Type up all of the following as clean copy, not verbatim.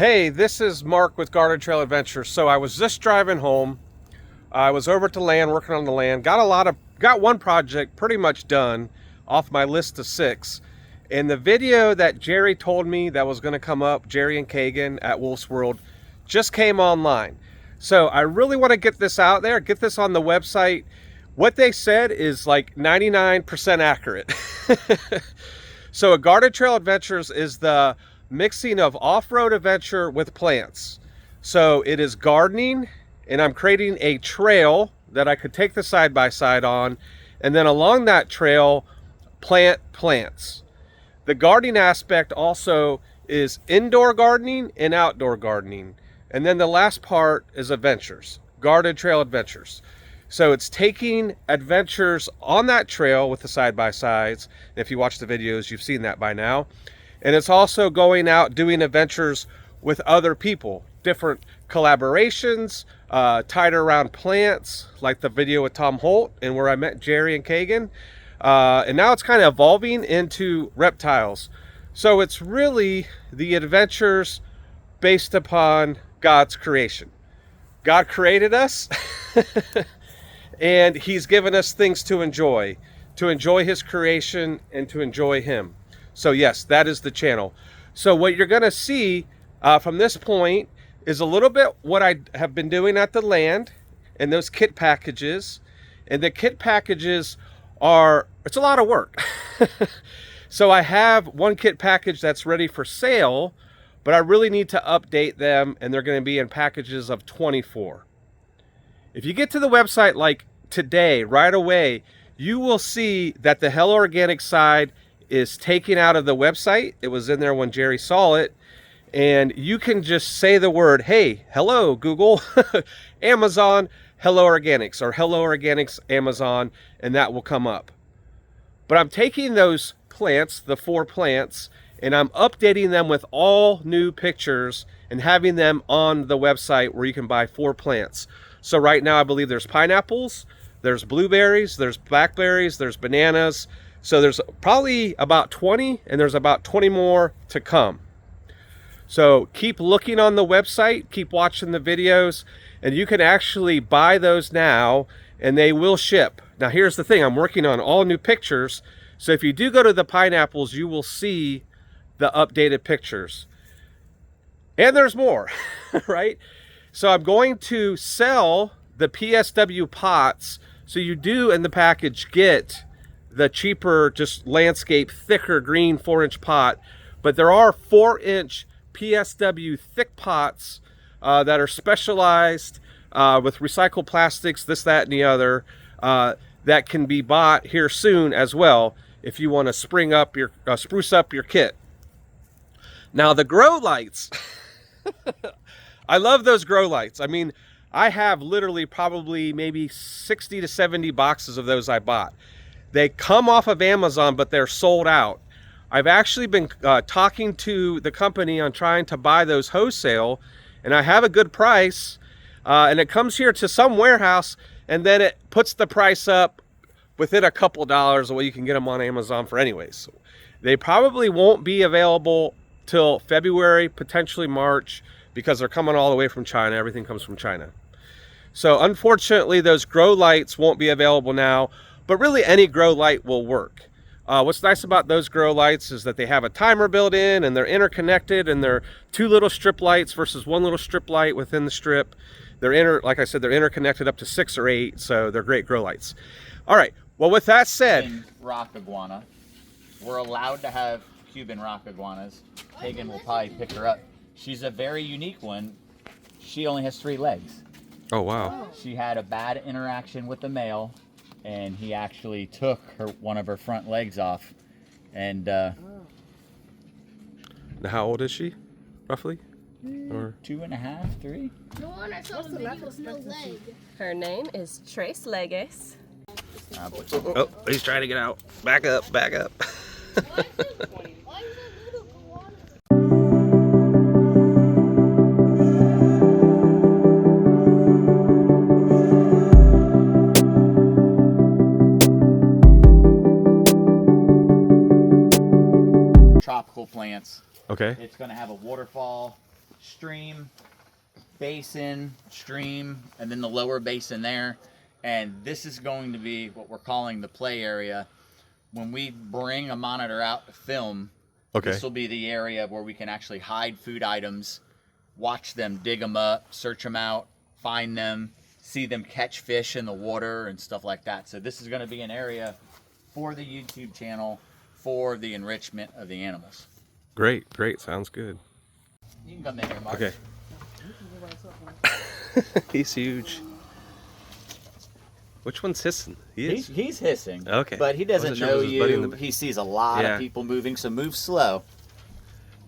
Hey, this is Mark with Garden Trail Adventures. So I was just driving home. I was over at the land, working on the land. Got one project pretty much done off my list of 6. And the video that Jerry told me that was going to come up, Jerry and Kagan at Wolfe World, just came online. So I really want to get this out there, get this on the website. What they said is like 99% accurate. So a Garden Trail Adventures is the mixing of off-road adventure with plants. So it is gardening, and I'm creating a trail that I could take the side-by-side on, and then along that trail, plant plants. The gardening aspect also is indoor gardening and outdoor gardening. And then the last part is adventures, Garden Trail Adventures. So it's taking adventures on that trail with the side-by-sides. If you watch the videos, you've seen that by now. And it's also going out doing adventures with other people, different collaborations, tied around plants, like the video with Tom Holt and where I met Jerry and Kagan. And now it's kind of evolving into reptiles. So it's really the adventures based upon God's creation. God created us and he's given us things to enjoy his creation and to enjoy him. So yes, that is the channel. So what you're going to see from this point is a little bit what I have been doing at the land and those kit packages. And the kit packages it's a lot of work. So I have one kit package that's ready for sale, but I really need to update them, and they're going to be in packages of 24. If you get to the website like today, right away, you will see that the Hello Organic side is taken out of the website. It was in there when Jerry saw it, and you can just say the word, hey, hello, Google, Amazon, Hello Organics, or Hello Organics Amazon, and that will come up. But I'm taking those plants, the 4 plants, and I'm updating them with all new pictures and having them on the website where you can buy 4 plants. So right now I believe there's pineapples, there's blueberries, there's blackberries, there's bananas. So there's probably about 20, and there's about 20 more to come. So keep looking on the website, keep watching the videos, and you can actually buy those now, and they will ship. Now here's the thing, I'm working on all new pictures. So if you do go to the pineapples, you will see the updated pictures. And there's more, right? So I'm going to sell the PSW pots. So you do in the package get the cheaper, just landscape, thicker green 4-inch pot. But there are 4-inch PSW thick pots that are specialized with recycled plastics, this, that, and the other, that can be bought here soon as well if you want to spruce up your kit. Now the grow lights, I love those grow lights. I mean, I have literally probably maybe 60 to 70 boxes of those I bought. They come off of Amazon, but they're sold out. I've actually been talking to the company on trying to buy those wholesale, and I have a good price, and it comes here to some warehouse, and then it puts the price up within a couple dollars of what you can get them on Amazon for anyways. They probably won't be available till February, potentially March, because they're coming all the way from China. Everything comes from China. So unfortunately, those grow lights won't be available now, but really any grow light will work. What's nice about those grow lights is that they have a timer built in, and they're interconnected, and they're 2 little strip lights versus 1 little strip light within the strip. Like I said, they're interconnected up to 6 or 8, so they're great grow lights. All right, well, with that said, rock iguana. We're allowed to have Cuban rock iguanas. Kagan will probably pick her up. She's a very unique one. She only has 3 legs. Oh, wow. She had a bad interaction with the male, and he actually took one of her front legs off. And now how old is she, roughly? Or 2.5, 3? The one I saw the video was no leg. Her name is Trace Legas. Oh, he's trying to get out. Back up, back up. Why is that little koala? Tropical plants. Okay. It's going to have a waterfall stream, basin, stream, and then the lower basin there. And this is going to be what we're calling the play area. When we bring a monitor out to film, Okay. this will be the area where we can actually hide food items, watch them dig them up, search them out, find them, see them catch fish in the water and stuff like that. So this is going to be an area for the YouTube channel for the enrichment of the animals. Great, great. Sounds good. You can come in here, Mark. Okay. He's huge. Which one's hissing? He is. He's hissing. Okay. But he doesn't Wasn't sure if know it was his buddy in you. the- He sees a lot Yeah. of people moving, so move slow.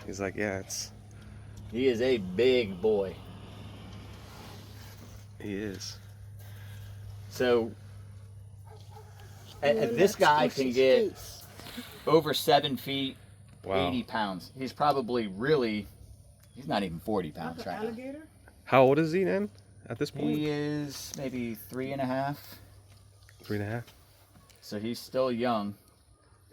He's like, yeah, it's. He is a big boy. He is. So this guy can get over 7 feet, Wow. 80 pounds. He's probably he's not even 40 pounds right now. Alligator? How old is he then? At this point? He is maybe 3.5. 3.5. So he's still young.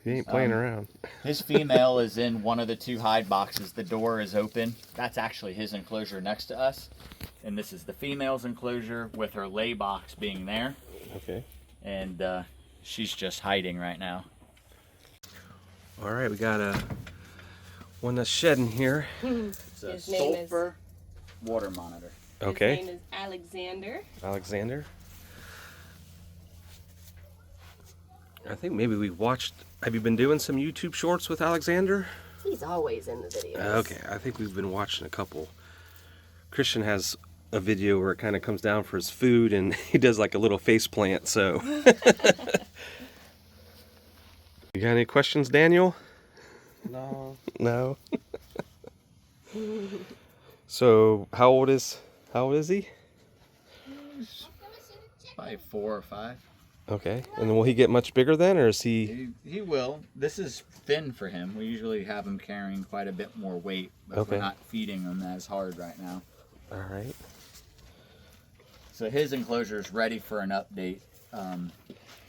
He ain't playing around. His female is in one of the 2 hide boxes. The door is open. That's actually his enclosure next to us. And this is the female's enclosure with her lay box being there. Okay. And she's just hiding right now. All right, we got one that's shedding here. It's a His name is- sulfur water monitor. Okay. His name is Alexander. Alexander. I think maybe we watched. Have you been doing some YouTube shorts with Alexander? He's always in the videos. Okay, I think we've been watching a couple. Christian has a video where it kind of comes down for his food and he does like a little face plant, so. You got any questions, Daniel? No. No. So, how old is he? Probably 4 or 5. Okay. And then will he get much bigger then, or is he? He will. This is thin for him. We usually have him carrying quite a bit more weight, but Okay. we're not feeding him as hard right now. All right. So his enclosure is ready for an update.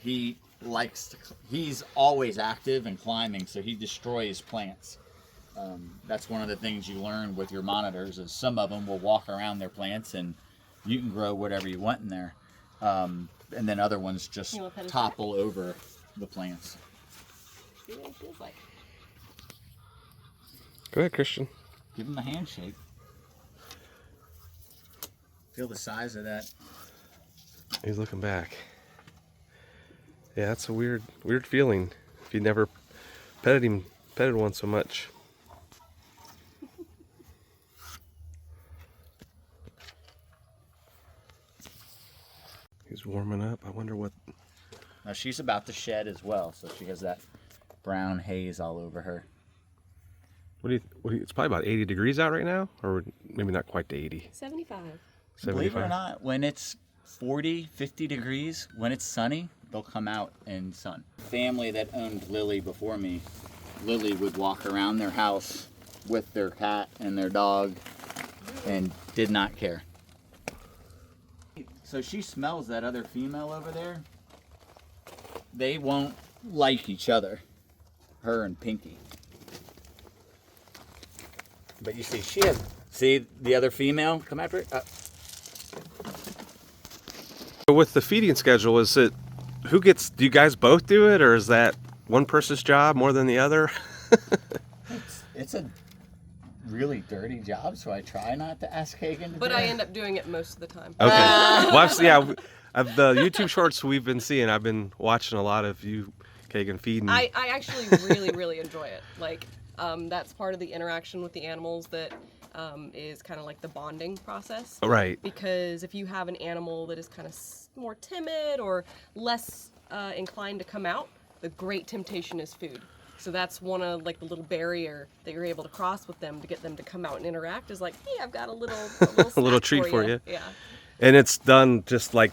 He's always active and climbing, so he destroys plants. That's one of the things you learn with your monitors is some of them will walk around their plants and you can grow whatever you want in there. And then other ones just You wanna pet his topple over the plants. See what he feels like. Go ahead, Christian. Give him a handshake. Feel the size of that. He's looking back. Yeah, that's a weird feeling. If you never petted one so much. He's warming up. I wonder what. Now she's about to shed as well, so she has that brown haze all over her. What do you? It's probably about 80 degrees out right now, or maybe not quite to 80. 75. Believe it or 75. not, when it's 40, 50 degrees, when it's sunny, they'll come out in sun. Family that owned Lily before me, Lily would walk around their house with their cat and their dog and did not care. So she smells that other female over there. They won't like each other, her and Pinky. But you see the other female come after it? So with the feeding schedule, is it do you guys both do it, or is that one person's job more than the other? It's a really dirty job, so I try not to ask Kagan to But do I it. end up doing it most of the time. Okay. Well, the YouTube shorts we've been seeing, I've been watching a lot of you, Kagan, feeding. I actually really, really enjoy it. Like, that's part of the interaction with the animals that is kind of like the bonding process. Right. Because if you have an animal that is kind of more timid or less inclined to come out, the great temptation is food. So that's one of like the little barrier that you're able to cross with them to get them to come out and interact is like, hey, I've got a little A little snack treat for you. Yeah. And it's done just like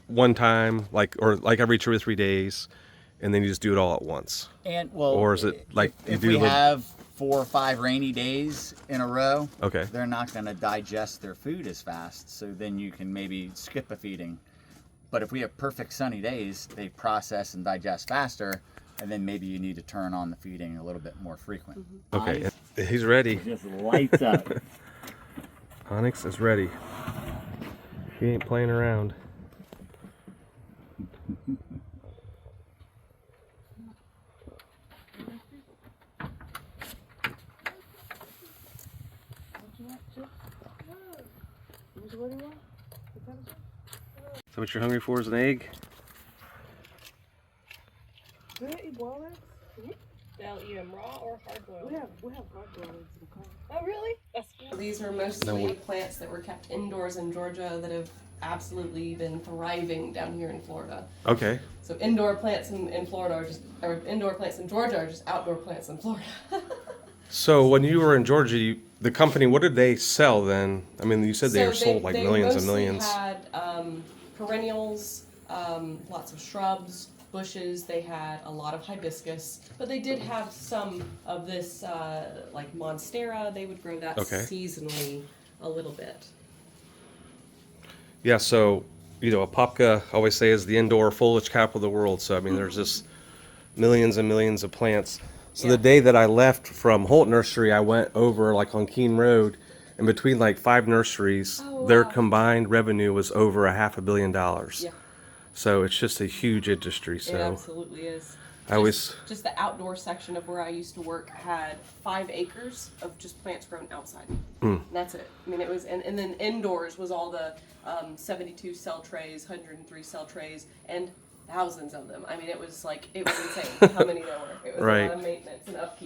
one time, or like every 2 or 3 days, and then you just do it all at once. And well, Or is it like you if do we little- have 4 or 5 rainy days in a row, Okay. they're not going to digest their food as fast. So then you can maybe skip a feeding. But if we have perfect sunny days, they process and digest faster, and then maybe you need to turn on the feeding a little bit more frequent. Okay. Eyes He's ready. just lights up. Onyx is ready. He ain't playing around. So what you're hungry for is an egg? Do they eat boiled eggs? They'll eat them raw or hard boiled. We have hard boiled eggs in the car. Oh, really? That's cool. These are mostly plants that were kept indoors in Georgia that have absolutely been thriving down here in Florida. Okay. So indoor plants in Florida are just, or indoor plants in Georgia are just outdoor plants in Florida. So when you were in Georgia, the company, what did they sell then? I mean, you said they So were sold like millions and mostly millions. had perennials, lots of shrubs, bushes. They had a lot of hibiscus, but they did have some of this like monstera. They would grow that Okay. seasonally a little bit. Yeah, so, Apopka, I always say, is the indoor foliage capital of the world. So, I mean, there's just millions and millions of plants. So Yeah. the day that I left from Holt Nursery, I went over like on Keene Road, and between like 5 nurseries, Oh, their wow. combined revenue was over $500 million. Yeah, So it's just a huge industry. it So absolutely is. I always, Just the outdoor section of where I used to work had 5 acres of just plants grown outside. And that's it. I mean, it was, and then indoors was all the 72 cell trays, 103 cell trays, and thousands of them. I mean, it was insane how many there were. It was a Right. lot of maintenance and upkeep.